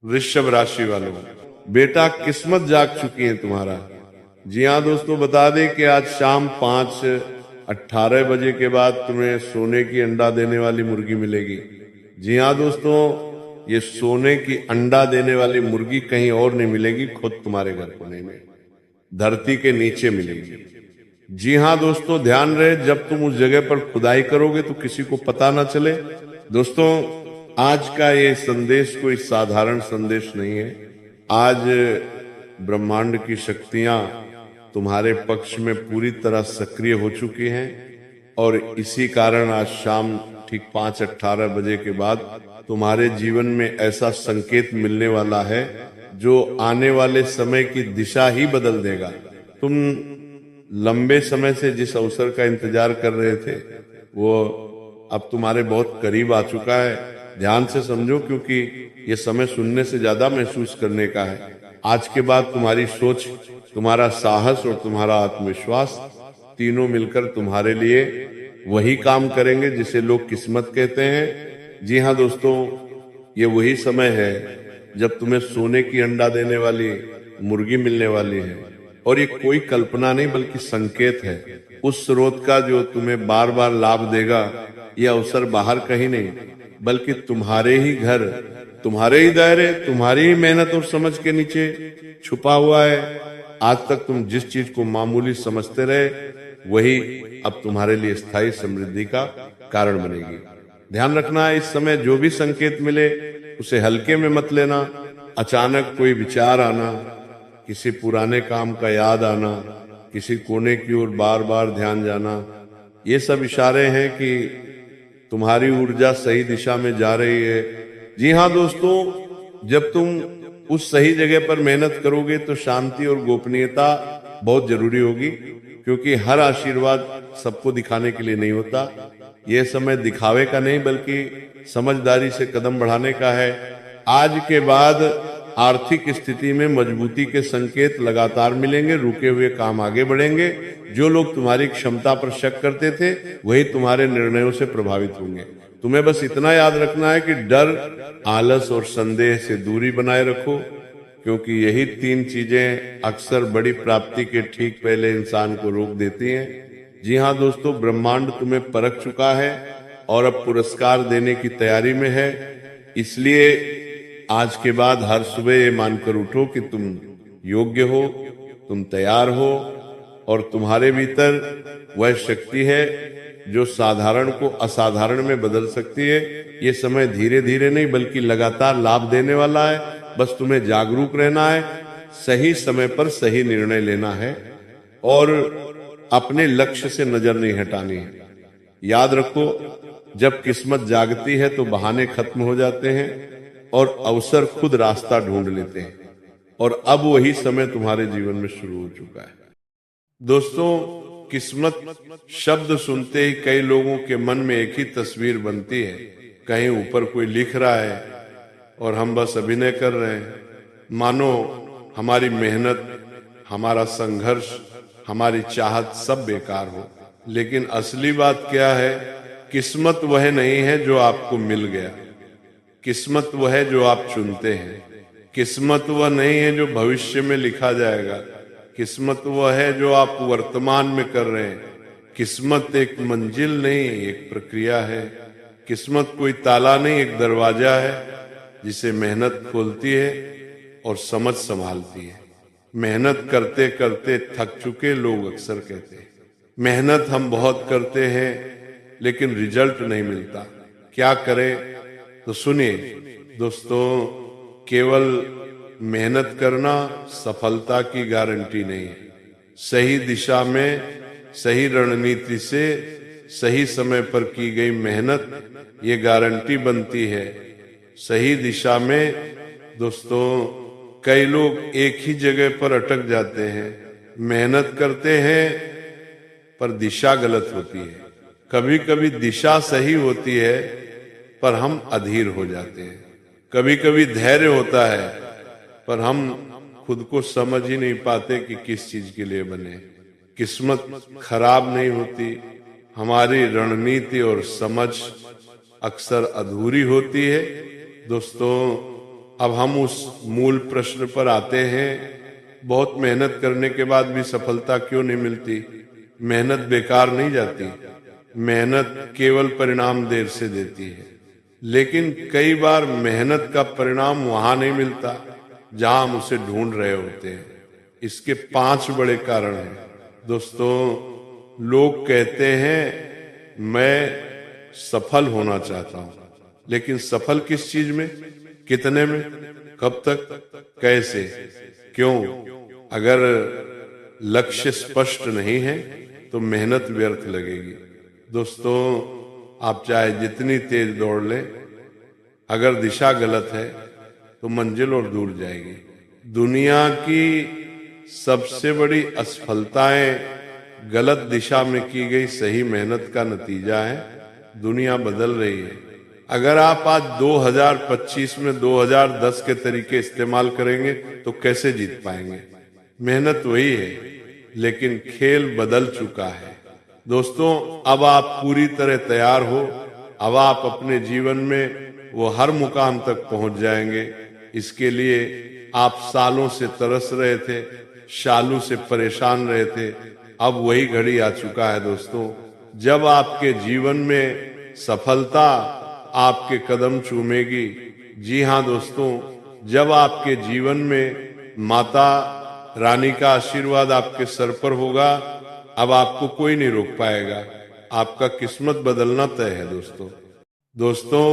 वृषभ राशि वालों, बेटा किस्मत जाग चुकी है तुम्हारा। जी हाँ दोस्तों, बता दें कि आज शाम 5:18 बजे के बाद तुम्हें सोने की अंडा देने वाली मुर्गी मिलेगी। जी हाँ दोस्तों, ये सोने की अंडा देने वाली मुर्गी कहीं और नहीं मिलेगी, खुद तुम्हारे घर कोने में धरती के नीचे मिलेगी। जी हाँ दोस्तों, ध्यान रहे, जब तुम उस जगह पर खुदाई करोगे तो किसी को पता ना चले। दोस्तों, आज का ये संदेश कोई साधारण संदेश नहीं है। आज ब्रह्मांड की शक्तियां तुम्हारे पक्ष में पूरी तरह सक्रिय हो चुकी हैं और इसी कारण आज शाम ठीक 5:18 बजे के बाद तुम्हारे जीवन में ऐसा संकेत मिलने वाला है जो आने वाले समय की दिशा ही बदल देगा। तुम लंबे समय से जिस अवसर का इंतजार कर रहे थे वो अब तुम्हारे बहुत करीब आ चुका है। ध्यान से समझो, क्योंकि ये समय सुनने से ज्यादा महसूस करने का है। आज के बाद तुम्हारी सोच, तुम्हारा साहस और तुम्हारा आत्मविश्वास तीनों मिलकर तुम्हारे लिए वही काम करेंगे जिसे लोग किस्मत कहते हैं। जी हाँ दोस्तों, ये वही समय है जब तुम्हें सोने की अंडा देने वाली मुर्गी मिलने वाली है। और ये कोई कल्पना नहीं बल्कि संकेत है उस स्रोत का जो तुम्हें बार बार लाभ देगा। यह अवसर बाहर कहीं नहीं बल्कि तुम्हारे ही घर, तुम्हारे ही दायरे, तुम्हारी ही मेहनत और समझ के नीचे छुपा हुआ है। आज तक तुम जिस चीज को मामूली समझते रहे वही अब तुम्हारे लिए स्थायी समृद्धि का कारण बनेगी। ध्यान रखना, इस समय जो भी संकेत मिले उसे हल्के में मत लेना। अचानक कोई विचार आना, किसी पुराने काम का याद आना, किसी कोने की ओर बार बार ध्यान जाना, ये सब इशारे हैं कि तुम्हारी ऊर्जा सही दिशा में जा रही है। जी हाँ दोस्तों, जब तुम उस सही जगह पर मेहनत करोगे तो शांति और गोपनीयता बहुत जरूरी होगी, क्योंकि हर आशीर्वाद सबको दिखाने के लिए नहीं होता। यह समय दिखावे का नहीं बल्कि समझदारी से कदम बढ़ाने का है। आज के बाद आर्थिक स्थिति में मजबूती के संकेत लगातार मिलेंगे, रुके हुए काम आगे बढ़ेंगे। जो लोग तुम्हारी क्षमता पर शक करते थे वही तुम्हारे निर्णयों से प्रभावित होंगे। तुम्हें बस इतना याद रखना है कि डर, आलस और संदेह से दूरी बनाए रखो, क्योंकि यही तीन चीजें अक्सर बड़ी प्राप्ति के ठीक पहले इंसान को रोक देती हैं। जी हाँ दोस्तों, ब्रह्मांड तुम्हें परख चुका है और अब पुरस्कार देने की तैयारी में है। इसलिए आज के बाद हर सुबह ये मानकर उठो कि तुम योग्य हो, तुम तैयार हो और तुम्हारे भीतर वह शक्ति है जो साधारण को असाधारण में बदल सकती है। ये समय धीरे धीरे नहीं बल्कि लगातार लाभ देने वाला है। बस तुम्हें जागरूक रहना है, सही समय पर सही निर्णय लेना है और अपने लक्ष्य से नजर नहीं हटानी है। याद रखो, जब किस्मत जागती है तो बहाने खत्म हो जाते हैं और अवसर खुद रास्ता ढूंढ लेते हैं। और अब वही समय तुम्हारे जीवन में शुरू हो चुका है। दोस्तों, किस्मत शब्द सुनते ही कई लोगों के मन में एक ही तस्वीर बनती है। कहीं ऊपर कोई लिख रहा है और हम बस अभिनय कर रहे हैं, मानो हमारी मेहनत, हमारा संघर्ष, हमारी चाहत सब बेकार हो। लेकिन असली बात क्या है? किस्मत वह नहीं है जो आपको मिल गया, किस्मत वह है जो आप चुनते हैं। किस्मत वह नहीं है जो भविष्य में लिखा जाएगा, किस्मत वह है जो आप वर्तमान में कर रहे हैं। किस्मत एक मंजिल नहीं, एक प्रक्रिया है। किस्मत कोई ताला नहीं, एक दरवाजा है जिसे मेहनत खोलती है और समझ संभालती है। मेहनत करते करते थक चुके लोग अक्सर कहते हैं, मेहनत हम बहुत करते हैं लेकिन रिजल्ट नहीं मिलता, क्या करें? तो सुनिए दोस्तों, केवल मेहनत करना सफलता की गारंटी नहीं है। सही दिशा में, सही रणनीति से, सही समय पर की गई मेहनत ये गारंटी बनती है। सही दिशा में दोस्तों, कई लोग एक ही जगह पर अटक जाते हैं। मेहनत करते हैं पर दिशा गलत होती है। कभी कभी दिशा सही होती है पर हम अधीर हो जाते हैं। कभी कभी धैर्य होता है पर हम खुद को समझ ही नहीं पाते कि किस चीज के लिए बने। किस्मत खराब नहीं होती, हमारी रणनीति और समझ अक्सर अधूरी होती है। दोस्तों, अब हम उस मूल प्रश्न पर आते हैं, बहुत मेहनत करने के बाद भी सफलता क्यों नहीं मिलती? मेहनत बेकार नहीं जाती, मेहनत केवल परिणाम देर से देती है। लेकिन कई बार मेहनत का परिणाम वहां नहीं मिलता जहां हम उसे ढूंढ रहे होते हैं। इसके 5 बड़े कारण हैं। दोस्तों, लोग कहते हैं मैं सफल होना चाहता हूं, लेकिन सफल किस चीज में, कितने में, कब तक, कैसे, क्यों? अगर लक्ष्य स्पष्ट नहीं है तो मेहनत व्यर्थ लगेगी। दोस्तों, आप चाहे जितनी तेज दौड़ लें, अगर दिशा गलत है तो मंजिल और दूर जाएगी। दुनिया की सबसे बड़ी असफलताएं गलत दिशा में की गई सही मेहनत का नतीजा है। दुनिया बदल रही है। अगर आप आज 2025 में 2010 के तरीके इस्तेमाल करेंगे तो कैसे जीत पाएंगे? मेहनत वही है, लेकिन खेल बदल चुका है। दोस्तों, अब आप पूरी तरह तैयार हो। अब आप अपने जीवन में वो हर मुकाम तक पहुंच जाएंगे। इसके लिए आप सालों से तरस रहे थे, सालों से परेशान रहे थे। अब वही घड़ी आ चुका है दोस्तों, जब आपके जीवन में सफलता आपके कदम चूमेगी। जी हाँ दोस्तों, जब आपके जीवन में माता रानी का आशीर्वाद आपके सर पर होगा, अब आपको कोई नहीं रोक पाएगा। आपका किस्मत बदलना तय है दोस्तों,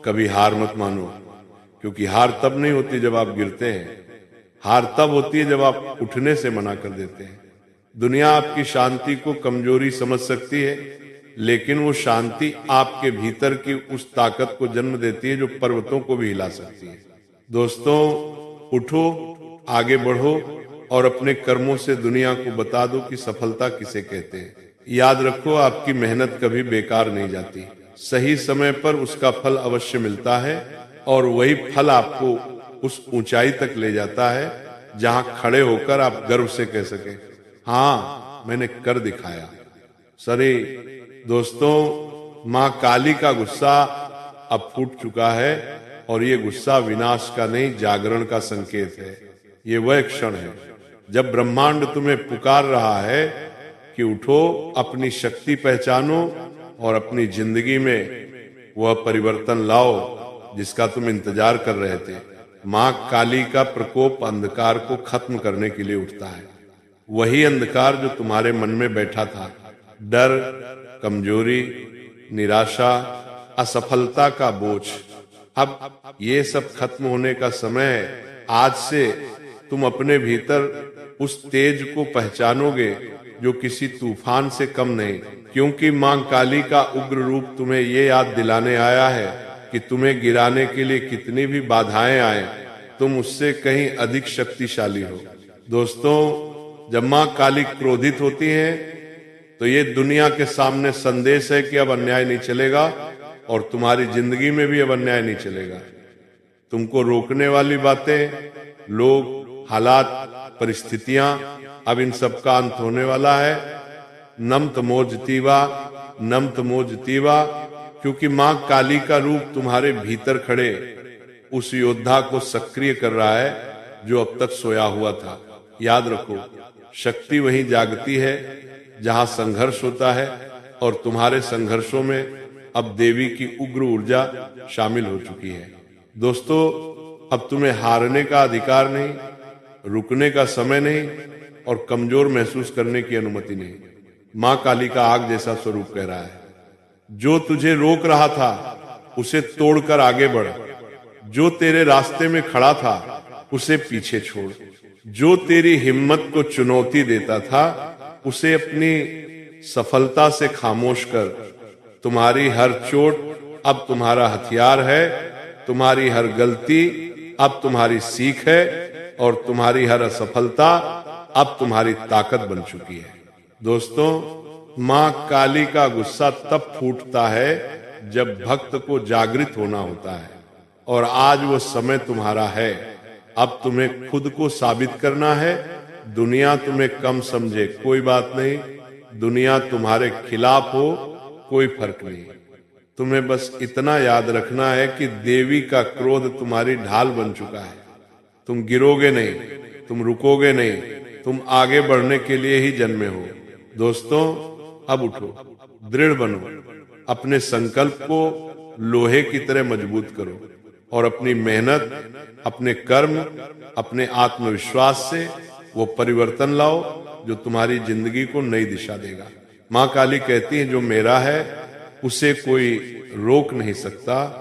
कभी हार मत मानो, क्योंकि हार तब नहीं होती जब आप गिरते हैं। हार तब होती है जब आप उठने से मना कर देते हैं। दुनिया आपकी शांति को कमजोरी समझ सकती है, लेकिन वो शांति आपके भीतर की उस ताकत को जन्म देती है जो पर्वतों को भी हिला सकती है। दोस्तों, उठो, आगे बढ़ो और अपने कर्मों से दुनिया को बता दो कि सफलता किसे कहते हैं। याद रखो, आपकी मेहनत कभी बेकार नहीं जाती। सही समय पर उसका फल अवश्य मिलता है, और वही फल आपको उस ऊंचाई तक ले जाता है जहां खड़े होकर आप गर्व से कह सके, हाँ मैंने कर दिखाया। सरे दोस्तों, मां काली का गुस्सा अब फूट चुका है, और ये गुस्सा विनाश का नहीं, जागरण का संकेत है। ये वह क्षण है जब ब्रह्मांड तुम्हें पुकार रहा है कि उठो, अपनी शक्ति पहचानो और अपनी जिंदगी में वह परिवर्तन लाओ जिसका तुम इंतजार कर रहे थे। मां काली का प्रकोप अंधकार को खत्म करने के लिए उठता है। वही अंधकार जो तुम्हारे मन में बैठा था, डर, कमजोरी, निराशा, असफलता का बोझ, अब ये सब खत्म होने का समय है। आज से तुम अपने भीतर उस तेज को पहचानोगे जो किसी तूफान से कम नहीं, क्योंकि मां काली का उग्र रूप तुम्हें ये याद दिलाने आया है कि तुम्हें गिराने के लिए कितनी भी बाधाएं आए, तुम उससे कहीं अधिक शक्तिशाली हो। दोस्तों, जब मां काली क्रोधित होती है तो ये दुनिया के सामने संदेश है कि अब अन्याय नहीं चलेगा, और तुम्हारी जिंदगी में भी अब अन्याय नहीं चलेगा। तुमको रोकने वाली बातें, लोग, हालात, परिस्थितियां, अब इन सब का अंत होने वाला है। नमत मोजतीवा, नमत मोजतीवा, क्योंकि मां काली का रूप तुम्हारे भीतर खड़े उस योद्धा को सक्रिय कर रहा है जो अब तक सोया हुआ था। याद रखो, शक्ति वहीं जागती है जहां संघर्ष होता है, और तुम्हारे संघर्षों में अब देवी की उग्र ऊर्जा शामिल हो चुकी है। दोस्तों, अब तुम्हें हारने का अधिकार नहीं, रुकने का समय नहीं, और कमजोर महसूस करने की अनुमति नहीं। मां काली का आग जैसा स्वरूप कह रहा है, जो तुझे रोक रहा था उसे तोड़कर आगे बढ़, जो तेरे रास्ते में खड़ा था उसे पीछे छोड़, जो तेरी हिम्मत को चुनौती देता था उसे अपनी सफलता से खामोश कर। तुम्हारी हर चोट अब तुम्हारा हथियार है, तुम्हारी हर गलती अब तुम्हारी सीख है, और तुम्हारी हर असफलता अब तुम्हारी ताकत बन चुकी है। दोस्तों, मां काली का गुस्सा तब फूटता है जब भक्त को जागृत होना होता है, और आज वो समय तुम्हारा है। अब तुम्हें खुद को साबित करना है। दुनिया तुम्हें कम समझे कोई बात नहीं, दुनिया तुम्हारे खिलाफ हो कोई फर्क नहीं। तुम्हें बस इतना याद रखना है कि देवी का क्रोध तुम्हारी ढाल बन चुका है। तुम गिरोगे नहीं, तुम रुकोगे नहीं, तुम आगे बढ़ने के लिए ही जन्मे हो। दोस्तों, अब उठो, दृढ़ बनो, अपने संकल्प को लोहे की तरह मजबूत करो और अपनी मेहनत, अपने कर्म, अपने आत्मविश्वास से वो परिवर्तन लाओ जो तुम्हारी जिंदगी को नई दिशा देगा। माँ काली कहती है, जो मेरा है उसे कोई रोक नहीं सकता।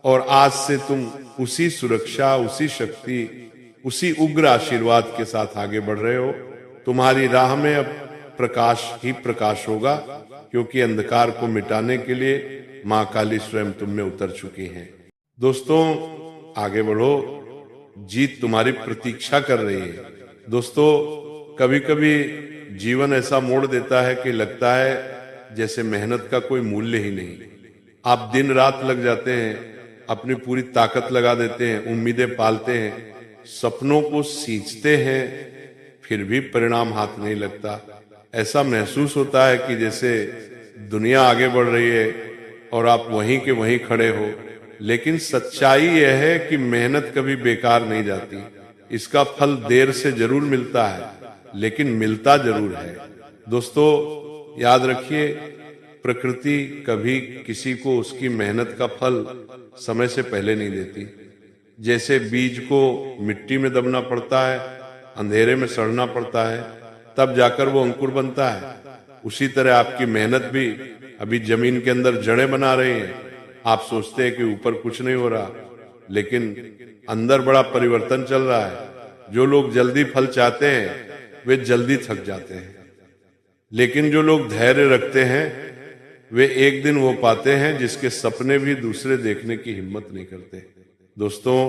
और आज से तुम उसी सुरक्षा, उसी शक्ति, उसी उग्र आशीर्वाद के साथ आगे बढ़ रहे हो। तुम्हारी राह में अब प्रकाश ही प्रकाश होगा, क्योंकि अंधकार को मिटाने के लिए माँ काली स्वयं तुम में उतर चुकी हैं। दोस्तों, आगे बढ़ो, जीत तुम्हारी प्रतीक्षा कर रही है। दोस्तों, कभी कभी जीवन ऐसा मोड़ देता है कि लगता है जैसे मेहनत का कोई मूल्य ही नहीं। आप दिन रात लग जाते हैं, अपनी पूरी ताकत लगा देते हैं, उम्मीदें पालते हैं, सपनों को सींचते हैं, फिर भी परिणाम हाथ नहीं लगता। ऐसा महसूस होता है कि जैसे दुनिया आगे बढ़ रही है और आप वहीं के वहीं खड़े हो। लेकिन सच्चाई यह है कि मेहनत कभी बेकार नहीं जाती। इसका फल देर से जरूर मिलता है, लेकिन मिलता जरूर है। दोस्तों, याद रखिए, प्रकृति कभी किसी को उसकी मेहनत का फल समय से पहले नहीं देती। जैसे बीज को मिट्टी में दबना पड़ता है, अंधेरे में सड़ना पड़ता है, तब जाकर वो अंकुर बनता है, उसी तरह आपकी मेहनत भी अभी जमीन के अंदर जड़ें बना रही है। आप सोचते हैं कि ऊपर कुछ नहीं हो रहा, लेकिन अंदर बड़ा परिवर्तन चल रहा है। जो लोग जल्दी फल चाहते हैं वे जल्दी थक जाते हैं, लेकिन जो लोग धैर्य रखते हैं वे एक दिन वो पाते हैं जिसके सपने भी दूसरे देखने की हिम्मत नहीं करते। दोस्तों,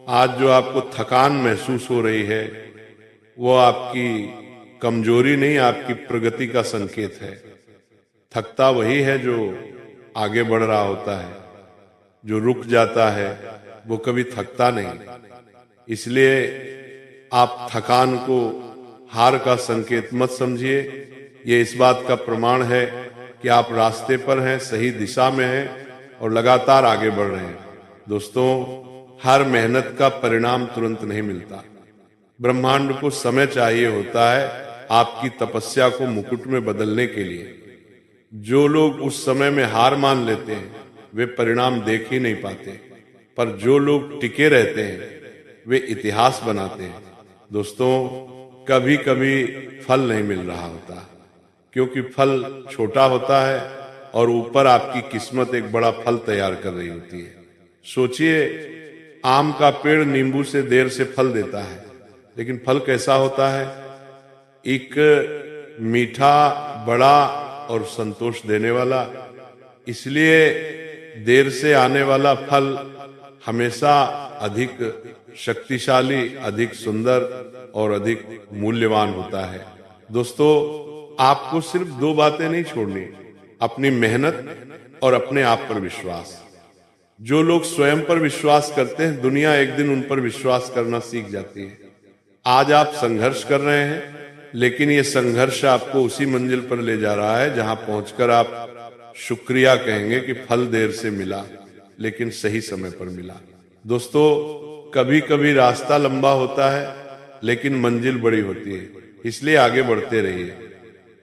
आज जो आपको थकान महसूस हो रही है वो आपकी कमजोरी नहीं, आपकी प्रगति का संकेत है। थकता वही है जो आगे बढ़ रहा होता है, जो रुक जाता है वो कभी थकता नहीं। इसलिए आप थकान को हार का संकेत मत समझिए। ये इस बात का प्रमाण है कि आप रास्ते पर हैं, सही दिशा में हैं और लगातार आगे बढ़ रहे हैं। दोस्तों, हर मेहनत का परिणाम तुरंत नहीं मिलता। ब्रह्मांड को समय चाहिए होता है आपकी तपस्या को मुकुट में बदलने के लिए। जो लोग उस समय में हार मान लेते हैं वे परिणाम देख ही नहीं पाते, पर जो लोग टिके रहते हैं वे इतिहास बनाते हैं। दोस्तों, कभी कभी फल नहीं मिल रहा होता, क्योंकि फल छोटा होता है और ऊपर आपकी किस्मत एक बड़ा फल तैयार कर रही होती है। सोचिए, आम का पेड़ नींबू से देर से फल देता है, लेकिन फल कैसा होता है? एक मीठा, बड़ा और संतोष देने वाला। इसलिए देर से आने वाला फल हमेशा अधिक शक्तिशाली, अधिक सुंदर और अधिक मूल्यवान होता है। दोस्तों, आपको सिर्फ दो बातें नहीं छोड़नी, अपनी मेहनत और अपने आप पर विश्वास। जो लोग स्वयं पर विश्वास करते हैं, दुनिया एक दिन उन पर विश्वास करना सीख जाती है। आज आप संघर्ष कर रहे हैं, लेकिन ये संघर्ष आपको उसी मंजिल पर ले जा रहा है जहां पहुंचकर आप शुक्रिया कहेंगे कि फल देर से मिला, लेकिन सही समय पर मिला। दोस्तों, कभी कभी रास्ता लंबा होता है, लेकिन मंजिल बड़ी होती है। इसलिए आगे बढ़ते रहिए।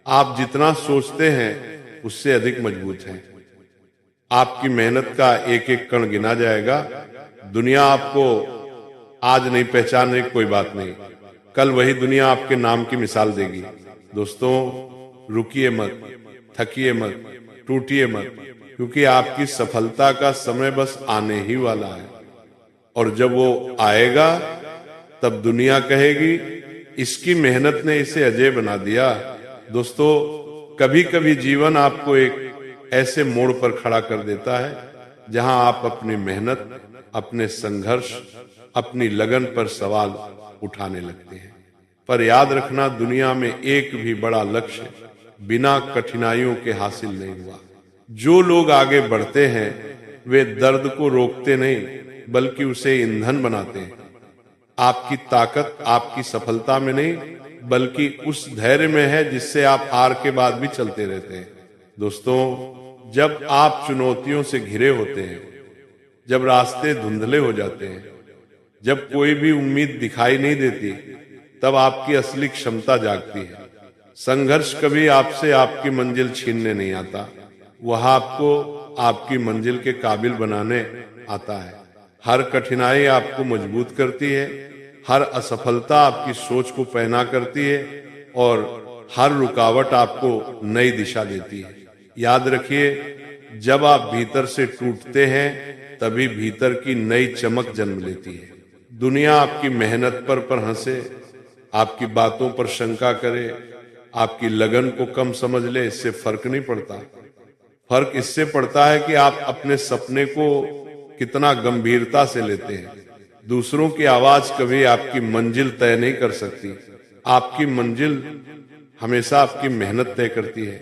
आप जितना सोचते हैं उससे अधिक मजबूत हैं। आपकी मेहनत का एक एक कण गिना जाएगा। दुनिया आपको आज नहीं पहचान रही, कोई बात नहीं, कल वही दुनिया आपके नाम की मिसाल देगी। दोस्तों, रुकिए मत, थकिए मत, टूटिए मत, क्योंकि आपकी सफलता का समय बस आने ही वाला है। और जब वो आएगा तब दुनिया कहेगी, इसकी मेहनत ने इसे अजय बना दिया। दोस्तों, कभी कभी जीवन आपको एक ऐसे मोड़ पर खड़ा कर देता है जहां आप अपनी मेहनत, अपने संघर्ष, अपनी लगन पर सवाल उठाने लगते हैं। पर याद रखना, दुनिया में एक भी बड़ा लक्ष्य बिना कठिनाइयों के हासिल नहीं हुआ। जो लोग आगे बढ़ते हैं वे दर्द को रोकते नहीं, बल्कि उसे ईंधन बनाते हैं। आपकी ताकत आपकी सफलता में नहीं, बल्कि उस धैर्य में है जिससे आप हार के बाद भी चलते रहते हैं। दोस्तों, जब आप चुनौतियों से घिरे होते हैं, जब रास्ते धुंधले हो जाते हैं, जब कोई भी उम्मीद दिखाई नहीं देती, तब आपकी असली क्षमता जागती है। संघर्ष कभी आपसे आपकी मंजिल छीनने नहीं आता, वह आपको आपकी मंजिल के काबिल बनाने आता है। हर कठिनाई आपको मजबूत करती है, हर असफलता आपकी सोच को पैना करती है और हर रुकावट आपको नई दिशा देती है। याद रखिए, जब आप भीतर से टूटते हैं तभी भीतर की नई चमक जन्म लेती है। दुनिया आपकी मेहनत पर हंसे, आपकी बातों पर शंका करे, आपकी लगन को कम समझ ले, इससे फर्क नहीं पड़ता। फर्क इससे पड़ता है कि आप अपने सपने को कितना गंभीरता से लेते हैं। दूसरों की आवाज कभी आपकी मंजिल तय नहीं कर सकती। आपकी मंजिल हमेशा आपकी मेहनत तय करती है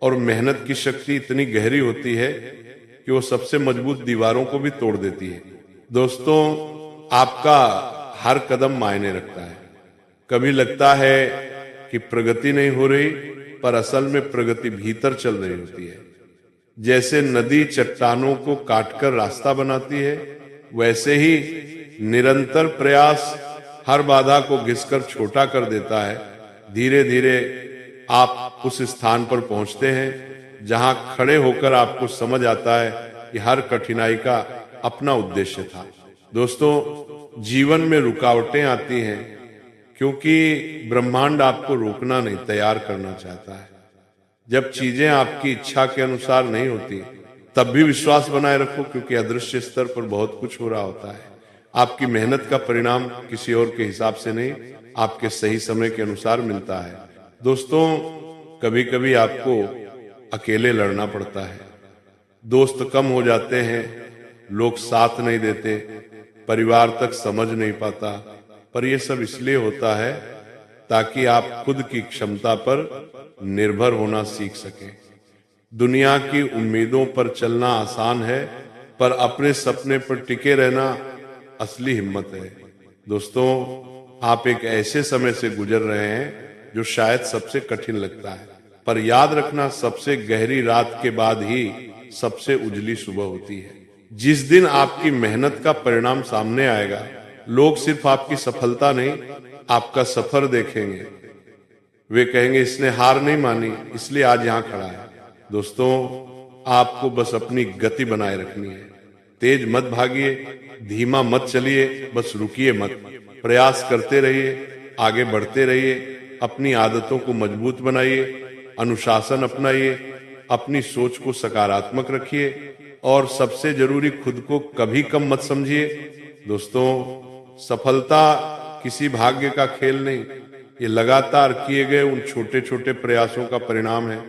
और मेहनत की शक्ति इतनी गहरी होती है कि वो सबसे मजबूत दीवारों को भी तोड़ देती है। दोस्तों, आपका हर कदम मायने रखता है। कभी लगता है कि प्रगति नहीं हो रही, पर असल में प्रगति भीतर चल रही होती है। जैसे नदी चट्टानों को काटकर रास्ता बनाती है, वैसे ही निरंतर प्रयास हर बाधा को घिसकर छोटा कर देता है। धीरे धीरे आप उस स्थान पर पहुंचते हैं जहां खड़े होकर आपको समझ आता है कि हर कठिनाई का अपना उद्देश्य था। दोस्तों, जीवन में रुकावटें आती हैं क्योंकि ब्रह्मांड आपको रोकना नहीं, तैयार करना चाहता है। जब चीजें आपकी इच्छा के अनुसार नहीं होती, तब भी विश्वास बनाए रखो, क्योंकि अदृश्य स्तर पर बहुत कुछ हो रहा होता है। आपकी मेहनत का परिणाम किसी और के हिसाब से नहीं, आपके सही समय के अनुसार मिलता है। दोस्तों, कभी कभी आपको अकेले लड़ना पड़ता है। दोस्त कम हो जाते हैं, लोग साथ नहीं देते, परिवार तक समझ नहीं पाता, पर यह सब इसलिए होता है ताकि आप खुद की क्षमता पर निर्भर होना सीख सकें। दुनिया की उम्मीदों पर चलना आसान है, पर अपने सपने पर टिके रहना असली हिम्मत है। दोस्तों, आप एक ऐसे समय से गुजर रहे हैं जो शायद सबसे कठिन लगता है, पर याद रखना, सबसे गहरी रात के बाद ही सबसे उजली सुबह होती है। जिस दिन आपकी मेहनत का परिणाम सामने आएगा, लोग सिर्फ आपकी सफलता नहीं, आपका सफर देखेंगे। वे कहेंगे, इसने हार नहीं मानी, इसलिए आज यहां खड़ा है। दोस्तों, आपको बस अपनी गति बनाए रखनी है। तेज मत भागिए, धीमा मत चलिए, बस रुकिए मत। प्रयास करते रहिए, आगे बढ़ते रहिए, अपनी आदतों को मजबूत बनाइए, अनुशासन अपनाइए, अपनी सोच को सकारात्मक रखिए और सबसे जरूरी, खुद को कभी कम मत समझिए। दोस्तों, सफलता किसी भाग्य का खेल नहीं, ये लगातार किए गए उन छोटे छोटे प्रयासों का परिणाम है।